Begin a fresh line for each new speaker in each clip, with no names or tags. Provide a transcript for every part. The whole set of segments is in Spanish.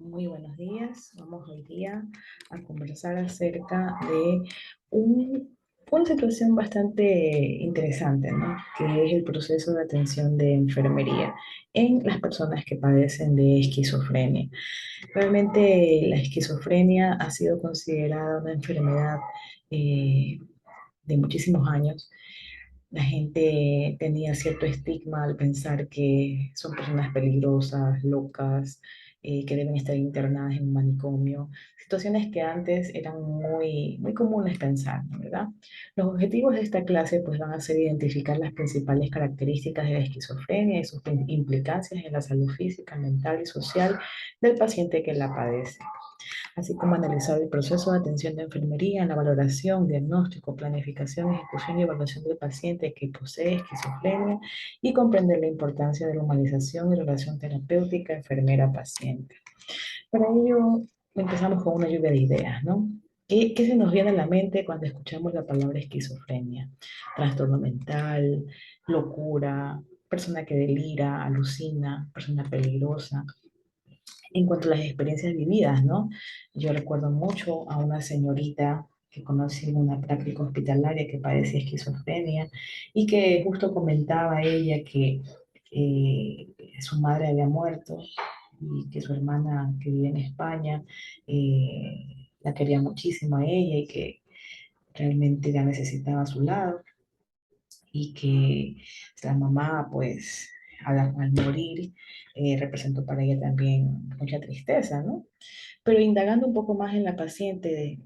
Muy buenos días. Vamos hoy día a conversar acerca de un- una situación bastante interesante, ¿no? Que es el proceso de atención de enfermería en las personas que padecen de esquizofrenia. Realmente la esquizofrenia ha sido considerada una enfermedad eh, de muchísimos años. La gente tenía cierto estigma al pensar que son personas peligrosas, locas, que deben estar internadas en un manicomio, situaciones que antes eran muy comunes pensar, ¿no? ¿Verdad? Los objetivos de esta clase pues van a ser identificar las principales características de la esquizofrenia y sus implicancias en la salud física, mental y social del paciente que la padece, así como analizar el proceso de atención de enfermería en la valoración, diagnóstico, planificación, ejecución y evaluación del paciente que posee esquizofrenia y comprender la importancia de la humanización y relación terapéutica enfermera-paciente. Para ello, empezamos con una lluvia de ideas, ¿no? ¿Qué se nos viene a la mente cuando escuchamos la palabra esquizofrenia? Trastorno mental, locura, persona que delira, alucina, persona peligrosa. En cuanto a las experiencias vividas, ¿no? Yo recuerdo mucho a una señorita que conocí en una práctica hospitalaria que padecía esquizofrenia y que justo comentaba ella que eh, su madre había muerto y que su hermana que vive en España la quería muchísimo a ella y que realmente la necesitaba a su lado y que la mamá, pues, al morir, representó para ella también mucha tristeza, ¿no? Pero indagando un poco más en la paciente,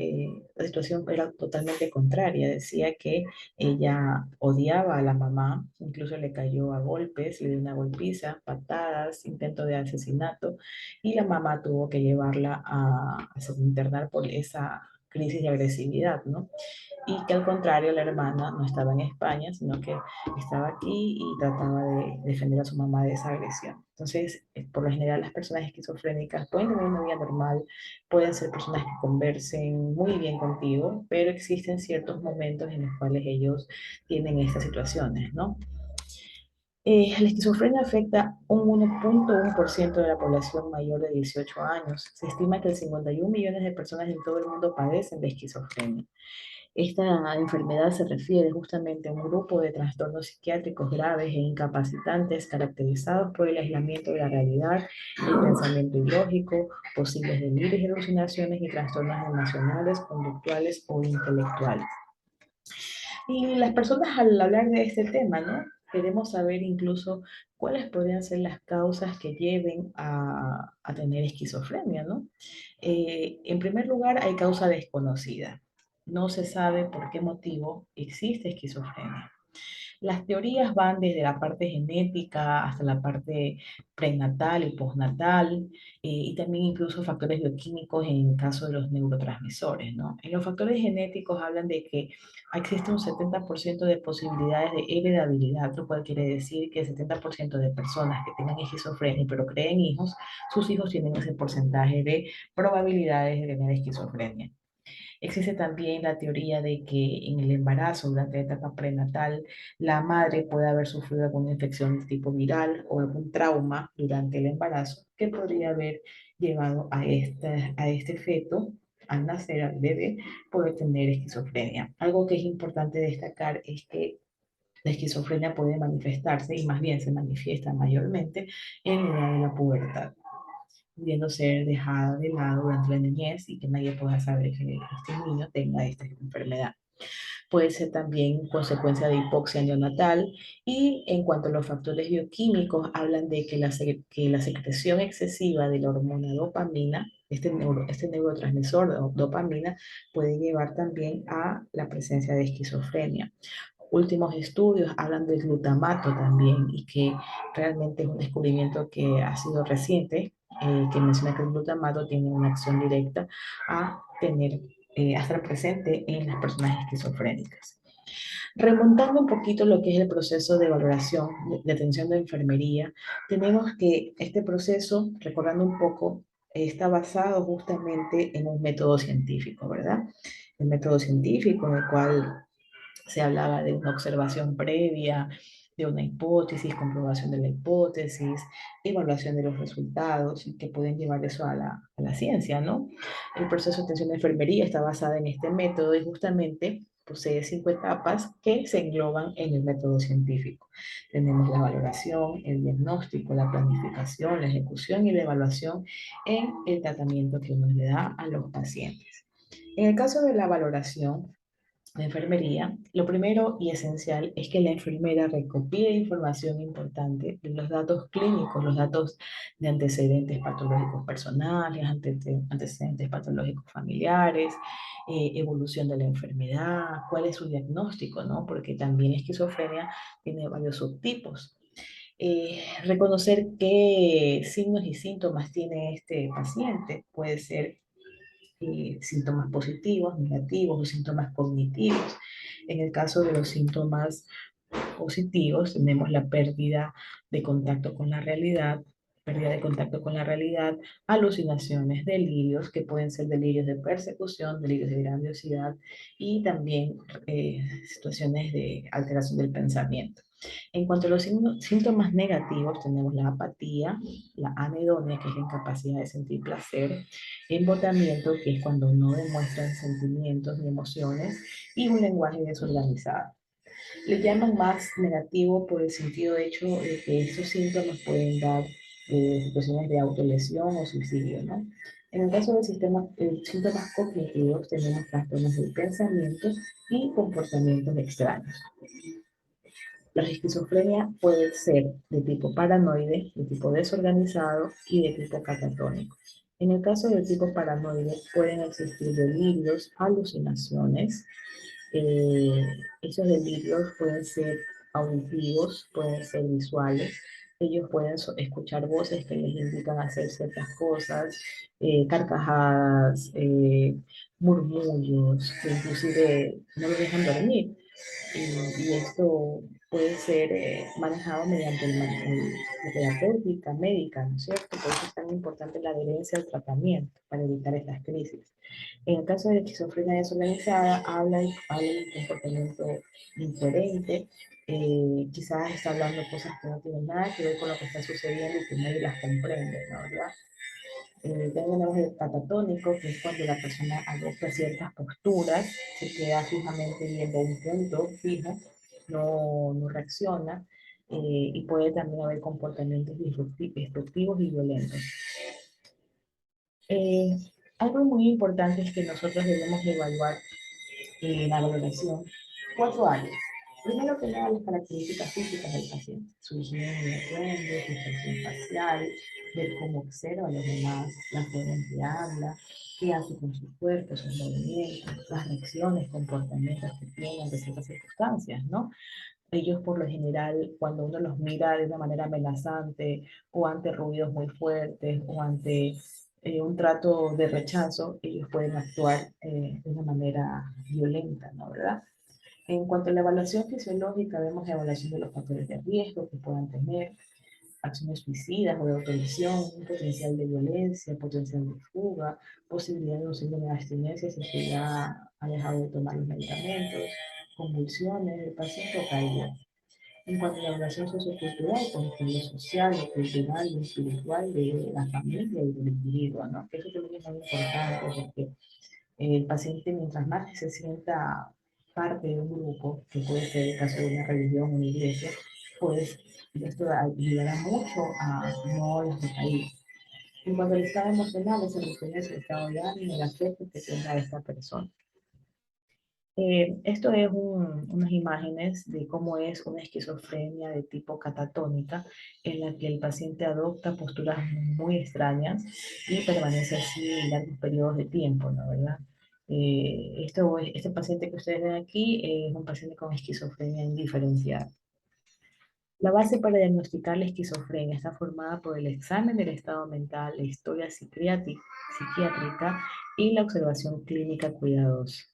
la situación era totalmente contraria. Decía que ella odiaba a la mamá, incluso le cayó a golpes, le dio una golpiza, patadas, intento de asesinato, y la mamá tuvo que llevarla a internar por esa crisis de agresividad, ¿no? Y que al contrario la hermana no estaba en España, sino que estaba aquí y trataba de defender a su mamá de esa agresión. Entonces, por lo general las personas esquizofrénicas pueden tener una vida normal, pueden ser personas que conversen muy bien contigo, pero existen ciertos momentos en los cuales ellos tienen estas situaciones, ¿no? La esquizofrenia afecta un 1,1% de la población mayor de 18 años. Se estima que el 51 millones de personas en todo el mundo padecen de esquizofrenia. Esta enfermedad se refiere justamente a un grupo de trastornos psiquiátricos graves e incapacitantes caracterizados por el aislamiento de la realidad, el pensamiento ilógico, posibles delirios y alucinaciones y trastornos emocionales, conductuales o intelectuales. Y las personas al hablar de este tema, ¿no? Queremos saber incluso cuáles podrían ser las causas que lleven a tener esquizofrenia, ¿no? En primer lugar, hay causa desconocida. No se sabe por qué motivo existe esquizofrenia. Las teorías van desde la parte genética hasta la parte prenatal y postnatal, y también incluso factores bioquímicos en el caso de los neurotransmisores, ¿no? En los factores genéticos hablan de que existe un 70% de posibilidades de heredabilidad, lo cual quiere decir que el 70% de personas que tengan esquizofrenia pero creen hijos, sus hijos tienen ese porcentaje de probabilidades de tener esquizofrenia. Existe también la teoría de que en el embarazo, durante la etapa prenatal, la madre puede haber sufrido alguna infección de tipo viral o algún trauma durante el embarazo que podría haber llevado a este feto, al nacer, al bebé, poder tener esquizofrenia. Algo que es importante destacar es que la esquizofrenia puede manifestarse, y más bien se manifiesta mayormente, en la edad de la pubertad, pudiendo ser dejada de lado durante la niñez y que nadie pueda saber que este niño tenga esta enfermedad. Puede ser también consecuencia de hipoxia neonatal, y en cuanto a los factores bioquímicos, hablan de que que la secreción excesiva de la hormona dopamina, este neurotransmisor dopamina, puede llevar también a la presencia de esquizofrenia. Últimos estudios hablan del glutamato también, y que realmente es un descubrimiento que ha sido reciente, que menciona que el glutamato tiene una acción directa a estar presente en las personas esquizofrénicas. Remontando un poquito lo que es el proceso de valoración de atención de enfermería, tenemos que este proceso, recordando un poco, está basado justamente en un método científico, ¿verdad? El método científico en el cual se hablaba de una observación previa, de una hipótesis, comprobación de la hipótesis, evaluación de los resultados y que pueden llevar eso a la ciencia, ¿no? El proceso de atención de enfermería está basado en este método y justamente posee 5 etapas que se engloban en el método científico. Tenemos la valoración, el diagnóstico, la planificación, la ejecución y la evaluación en el tratamiento que uno le da a los pacientes. En el caso de la valoración, de enfermería, lo primero y esencial es que la enfermera recopile información importante de los datos clínicos, los datos de antecedentes patológicos personales, antecedentes patológicos familiares, evolución de la enfermedad, cuál es su diagnóstico, ¿no? Porque también esquizofrenia tiene varios subtipos. Reconocer qué signos y síntomas tiene este paciente puede ser síntomas positivos, negativos o síntomas cognitivos. En el caso de los síntomas positivos, tenemos la pérdida de contacto con la realidad, pérdida de contacto con la realidad, alucinaciones, delirios, que pueden ser delirios de persecución, delirios de grandiosidad y también situaciones de alteración del pensamiento. En cuanto a los síntomas negativos, tenemos la apatía, la anedonia, que es la incapacidad de sentir placer, embotamiento, que es cuando no demuestran sentimientos ni emociones, y un lenguaje desorganizado. Le llaman más negativo por el sentido hecho de que estos síntomas pueden dar situaciones de autolesión o suicidio, ¿no? En el caso del sistema, síntomas cognitivos, tenemos trastornos del pensamiento y comportamientos extraños. La esquizofrenia puede ser de tipo paranoide, de tipo desorganizado y de tipo catatónico. En el caso del tipo paranoide pueden existir delirios, alucinaciones. eh, Esos delirios pueden ser auditivos, pueden ser visuales. Ellos pueden escuchar voces que les indican hacer ciertas cosas, carcajadas, murmullos, que inclusive no los dejan dormir y esto puede ser manejado mediante la terapéutica médica, ¿no es cierto? Por eso es tan importante la adherencia al tratamiento para evitar estas crisis. En el caso de la esquizofrenia desorganizada, habla de un comportamiento diferente, quizás está hablando cosas que no tienen nada que ver con lo que está sucediendo y que nadie las comprende, ¿no? ¿Verdad? Tenemos el catatónico, que es cuando la persona adopta ciertas posturas, se queda fijamente viendo un punto fijo, no reacciona, y puede también haber comportamientos destructivos y violentos. Eh, Algo muy importante es que nosotros debemos evaluar la valoración 4 áreas. Primero que nada, las características físicas del paciente, su higiene de atuendo, su expresión facial, ver cómo observa a los demás, la forma en que habla, qué hace con su cuerpo, sus movimientos, las reacciones, comportamientos que tienen ante ciertas circunstancias, ¿no? Ellos por lo general, cuando uno los mira de una manera amenazante o ante ruidos muy fuertes o ante un trato de rechazo, ellos pueden actuar de una manera violenta, ¿no? ¿Verdad? En cuanto a la evaluación fisiológica, vemos la evaluación de los factores de riesgo que puedan tener, acciones suicidas o de autolesión, un potencial de violencia, potencial de fuga, posibilidad de un síndrome de abstinencia si se ya ha dejado de tomar los medicamentos, convulsiones del paciente o caída. En cuanto a la evaluación sociocultural, pues está lo social, lo cultural, lo espiritual de la familia y del individuo, ¿no? Que eso también es muy importante porque el paciente, mientras más se sienta parte de un grupo, que puede ser el caso de una religión, una iglesia, pues esto ayudará mucho a no las recaídas. En cuanto al estado emocional, se refiere al estado de ánimo, el afecto que tenga esta persona. Esto es unas imágenes de cómo es una esquizofrenia de tipo catatónica, en la que el paciente adopta posturas muy extrañas y permanece así largos periodos de tiempo, ¿no? ¿Verdad? Este paciente que ustedes ven aquí es un paciente con esquizofrenia indiferenciada. La base para diagnosticar la esquizofrenia está formada por el examen del estado mental, la historia psiquiátrica y la observación clínica cuidadosa.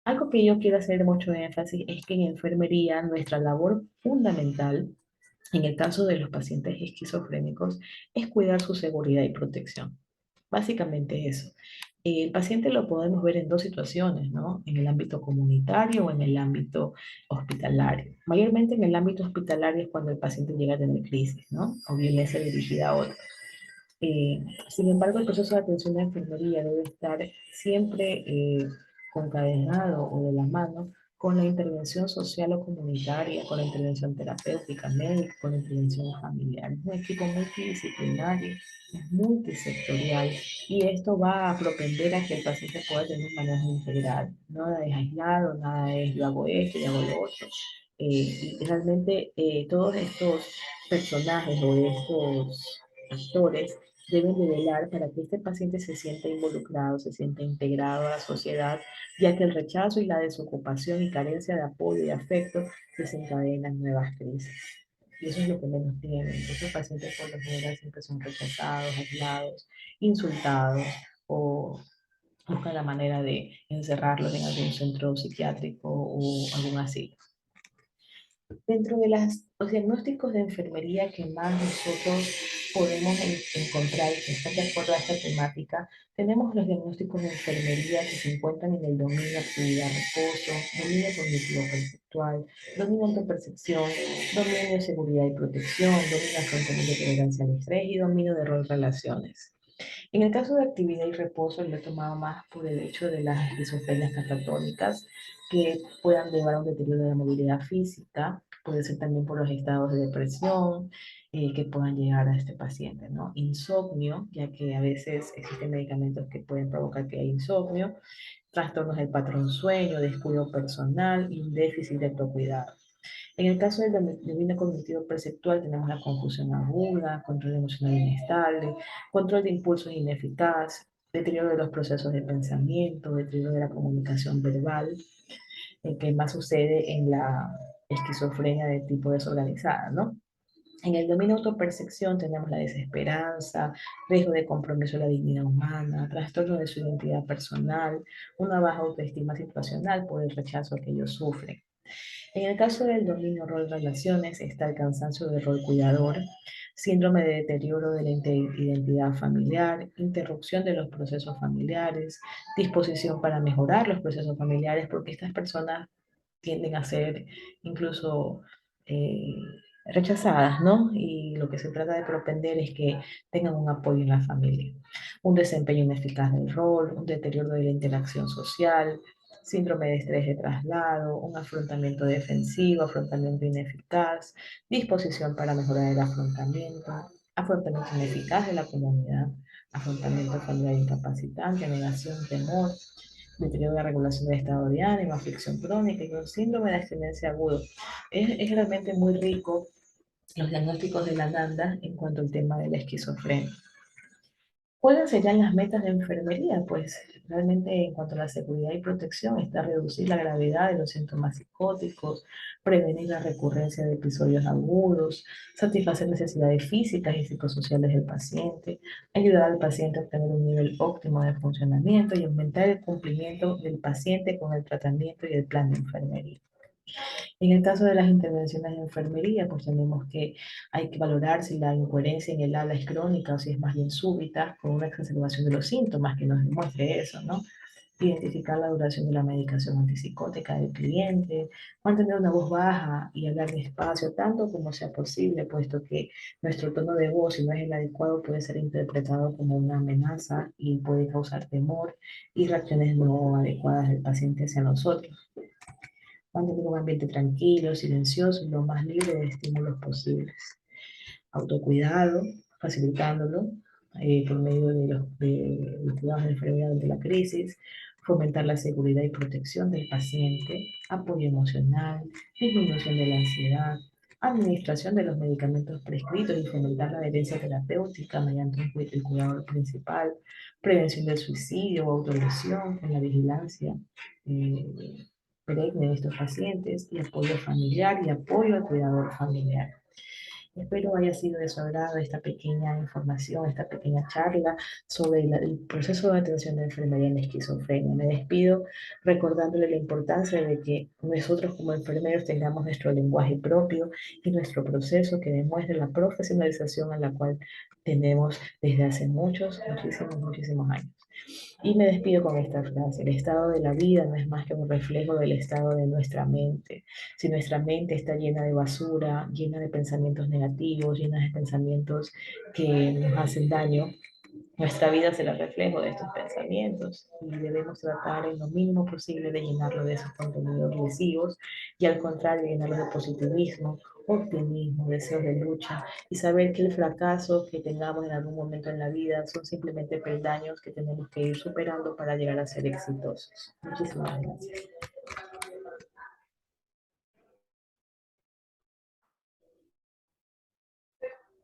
Algo que yo quiero hacer mucho énfasis es que en enfermería nuestra labor fundamental, en el caso de los pacientes esquizofrénicos, es cuidar su seguridad y protección. Básicamente eso. El paciente lo podemos ver en dos situaciones, ¿no? En el ámbito comunitario o en el ámbito hospitalario. Mayormente en el ámbito hospitalario es cuando el paciente llega a tener crisis, ¿no? O violencia dirigida a otro. Eh, Sin embargo, el proceso de atención de enfermería debe estar siempre concadenado o de la mano con la intervención social o comunitaria, con la intervención terapéutica médica, con la intervención familiar. Es un equipo multidisciplinario, es multisectorial y esto va a propender a que el paciente pueda tener un manejo integral. Nada es aislado, nada es yo hago esto, yo hago lo otro. Y realmente todos estos personajes o estos actores deben de velar para que este paciente se sienta involucrado, se sienta integrado a la sociedad, ya que el rechazo y la desocupación y carencia de apoyo y afecto desencadenan nuevas crisis. Y eso es lo que menos tienen. Estos pacientes por lo general siempre son rechazados, aislados, insultados o buscan la manera de encerrarlos en algún centro psiquiátrico o algún asilo. Dentro de los diagnósticos de enfermería que más nosotros podemos encontrar y que están de acuerdo a esta temática, tenemos los diagnósticos de enfermería que se encuentran en el dominio actividad-reposo, dominio cognitivo-perceptual, dominio autopercepción, dominio seguridad y protección, dominio afrontamiento de tolerancia al estrés y dominio de rol-relaciones. En el caso de actividad y reposo, lo he tomado más por el hecho de las esquizofrenias catatónicas que puedan llevar a un deterioro de la movilidad física, puede ser también por los estados de depresión que puedan llegar a este paciente, ¿no? Insomnio, ya que a veces existen medicamentos que pueden provocar que haya insomnio, trastornos del patrón sueño, descuido personal y un déficit de autocuidado. En el caso del dominio cognitivo perceptual tenemos la confusión aguda, control emocional inestable, control de impulsos ineficaz, deterioro de los procesos de pensamiento, deterioro de la comunicación verbal, el que más sucede en la esquizofrenia de tipo desorganizada, ¿no? En el dominio autopercepción tenemos la desesperanza, riesgo de compromiso de la dignidad humana, trastorno de su identidad personal, una baja autoestima situacional por el rechazo que ellos sufren. En el caso del dominio rol-relaciones está el cansancio del rol cuidador, síndrome de deterioro de la identidad familiar, interrupción de los procesos familiares, disposición para mejorar los procesos familiares, porque estas personas tienden a ser incluso eh, rechazadas, ¿no? Y lo que se trata de propender es que tengan un apoyo en la familia. Un desempeño ineficaz del rol, un deterioro de la interacción social, síndrome de estrés de traslado, un afrontamiento defensivo, afrontamiento ineficaz, disposición para mejorar el afrontamiento ineficaz de la comunidad, afrontamiento familiar incapacitante, negación, temor, deterioro de la regulación del estado de ánimo, aflicción crónica y un síndrome de abstinencia agudo. Es realmente muy rico los diagnósticos de la NANDA en cuanto al tema de la esquizofrenia. ¿Cuáles serían las metas de enfermería? Pues realmente en cuanto a la seguridad y protección está reducir la gravedad de los síntomas psicóticos, prevenir la recurrencia de episodios agudos, satisfacer necesidades físicas y psicosociales del paciente, ayudar al paciente a obtener un nivel óptimo de funcionamiento y aumentar el cumplimiento del paciente con el tratamiento y el plan de enfermería. En el caso de las intervenciones de enfermería, pues tenemos que hay que valorar si la incoherencia en el habla es crónica o si es más bien súbita, con una exacerbación de los síntomas que nos demuestre eso, ¿no? Identificar la duración de la medicación antipsicótica del cliente, mantener una voz baja y hablar despacio, tanto como sea posible, puesto que nuestro tono de voz, si no es el adecuado, puede ser interpretado como una amenaza y puede causar temor y reacciones no adecuadas del paciente hacia nosotros. Mantener un ambiente tranquilo, silencioso y lo más libre de estímulos posibles. Autocuidado, facilitándolo por medio los cuidados de enfermedad durante la crisis, fomentar la seguridad y protección del paciente, apoyo emocional, disminución de la ansiedad, administración de los medicamentos prescritos y fomentar la adherencia terapéutica mediante el cuidador principal, prevención del suicidio o autolesión con la vigilancia perenne de estos pacientes y apoyo familiar y apoyo al cuidador familiar. Espero haya sido de su agrado esta pequeña información, esta pequeña charla sobre el proceso de atención de enfermería en esquizofrenia. Me despido recordándole la importancia de que nosotros como enfermeros tengamos nuestro lenguaje propio y nuestro proceso que demuestre la profesionalización a la cual tenemos desde hace muchísimos años. Y me despido con esta frase: el estado de la vida no es más que un reflejo del estado de nuestra mente. Si nuestra mente está llena de basura, llena de pensamientos negativos, llena de pensamientos que nos hacen daño, nuestra vida será reflejo de estos pensamientos y debemos tratar en lo mínimo posible de llenarlo de esos contenidos lesivos y al contrario llenarlo de positivismo, optimismo, deseos de lucha y saber que el fracaso que tengamos en algún momento en la vida son simplemente peldaños que tenemos que ir superando para llegar a ser exitosos. Muchísimas gracias.